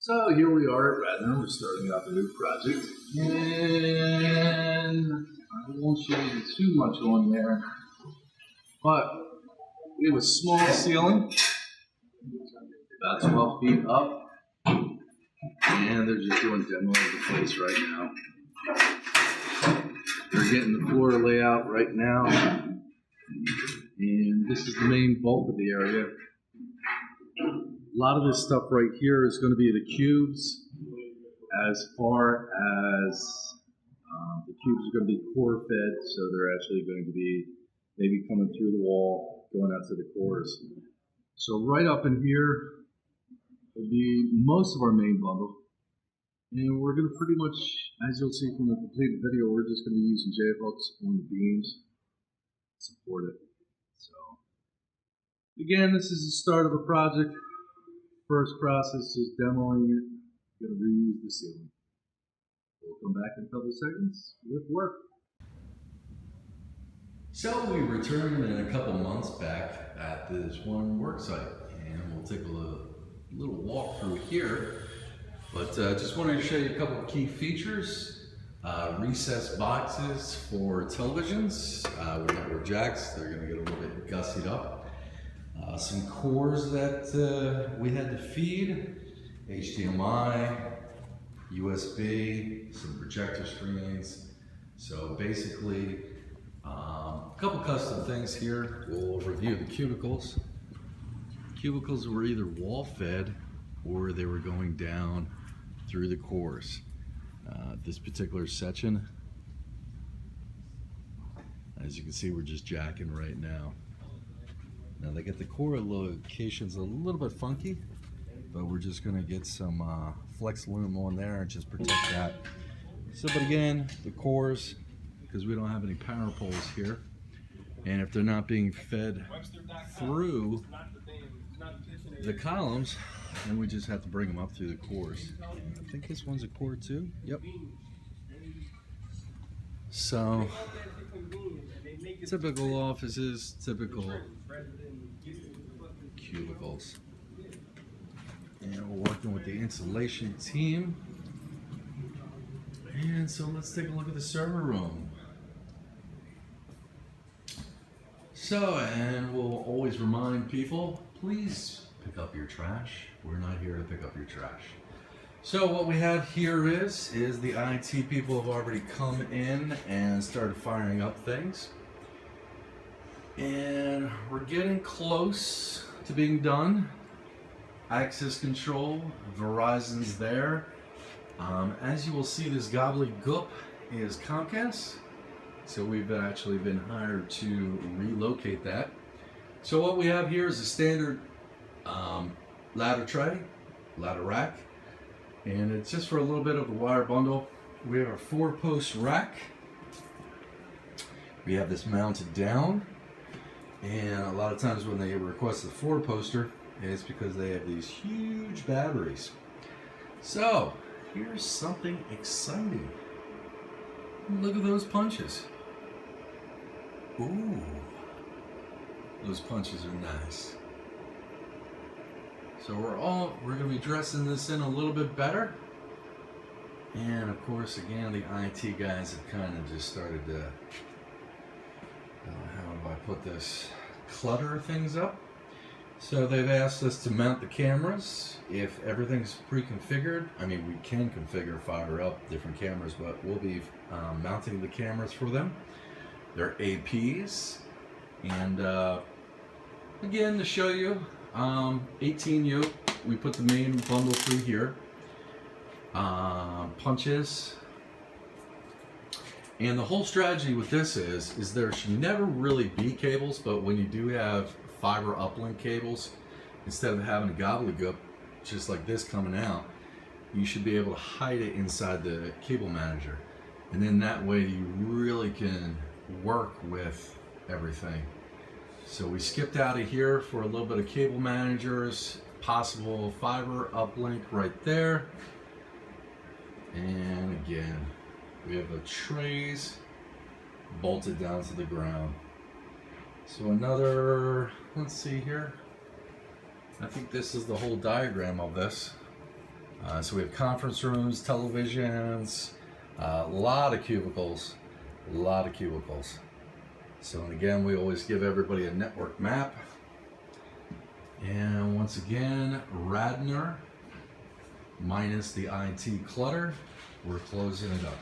So here we are at Radnor. We're starting up a new project, and I won't show you too much on there, but we have a small ceiling, about 12 feet up, and they're just doing demo of the place right now. They're getting the floor layout right now, and this is the main bulk of the area. A lot of this stuff right here is going to be the cubes, as far as the cubes are going to be core fed, so they're actually going to be maybe coming through the wall, going out to the cores. So right up in here will be most of our main bundle, and we're going to pretty much, as you'll see from the completed video, we're just going to be using J-hooks on the beams to support it. So again, this is the start of a project. First process is demoing it. Going to reuse the ceiling. We'll come back in a couple seconds with work. So we returned in a couple months back at this one work site, and we'll take a little walk through here. But just wanted to show you a couple of key features. Recessed boxes for televisions with network jacks. They're going to get a little bit gussied up. Some cores that we had to feed, HDMI, USB, some projector screens. So basically, a couple custom things here. We'll review the cubicles. Cubicles were either wall fed or they were going down through the cores. This particular section, as you can see, we're just jacking right now. Now they get the core locations a little bit funky, but we're just going to get some flex loom on there and just protect that. So, but again, the cores, because we don't have any power poles here, and if they're not being fed through the columns, then we just have to bring them up through the cores. I think this one's a core too. Yep. So, typical offices, typical cubicles. And we're working with the insulation team. And so let's take a look at the server room. So, and we'll always remind people, please pick up your trash. We're not here to pick up your trash. So what we have here is the IT people have already come in and started firing up things. And we're getting close to being done. Access control, Verizon's there. As you will see, this gobbledygook is Comcast. So we've actually been hired to relocate that. So what we have here is a standard ladder tray, ladder rack. And it's just for a little bit of the wire bundle. We have our 4-post rack. We have this mounted down. And a lot of times when they request a 4-poster, it's because they have these huge batteries. So, here's something exciting. Look at those punches. Ooh, those punches are nice. So we're going to be dressing this in a little bit better. And of course, again, the IT guys have kind of just started to, how do I put this, clutter things up. So they've asked us to mount the cameras. If everything's pre-configured, I mean, we can configure fire up different cameras, but we'll be mounting the cameras for them. They're APs. And again, to show you, 18U, we put the main bundle through here. Punches. And the whole strategy with this is there should never really be cables, but when you do have fiber uplink cables, instead of having a gobbledygook just like this coming out, you should be able to hide it inside the cable manager. And then that way you really can work with everything. So we skipped out of here for a little bit of cable managers, possible fiber uplink right there. And again, we have the trays bolted down to the ground. So another, let's see here. I think this is the whole diagram of this. So we have conference rooms, televisions, a lot of cubicles, So and again, we always give everybody a network map. And once again, Radnor, minus the IT clutter. We're closing it up.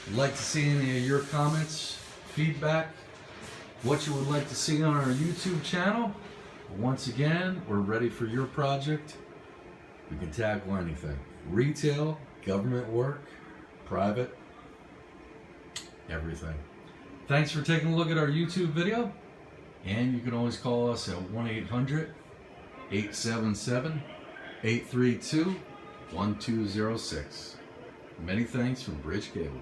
I'd like to see any of your comments, feedback, what you would like to see on our YouTube channel. Once again, we're ready for your project. We can tackle anything. Retail, government work, private, everything. Thanks for taking a look at our YouTube video. And you can always call us at 1-800-877-832-1206. Many thanks from Bridge Cable.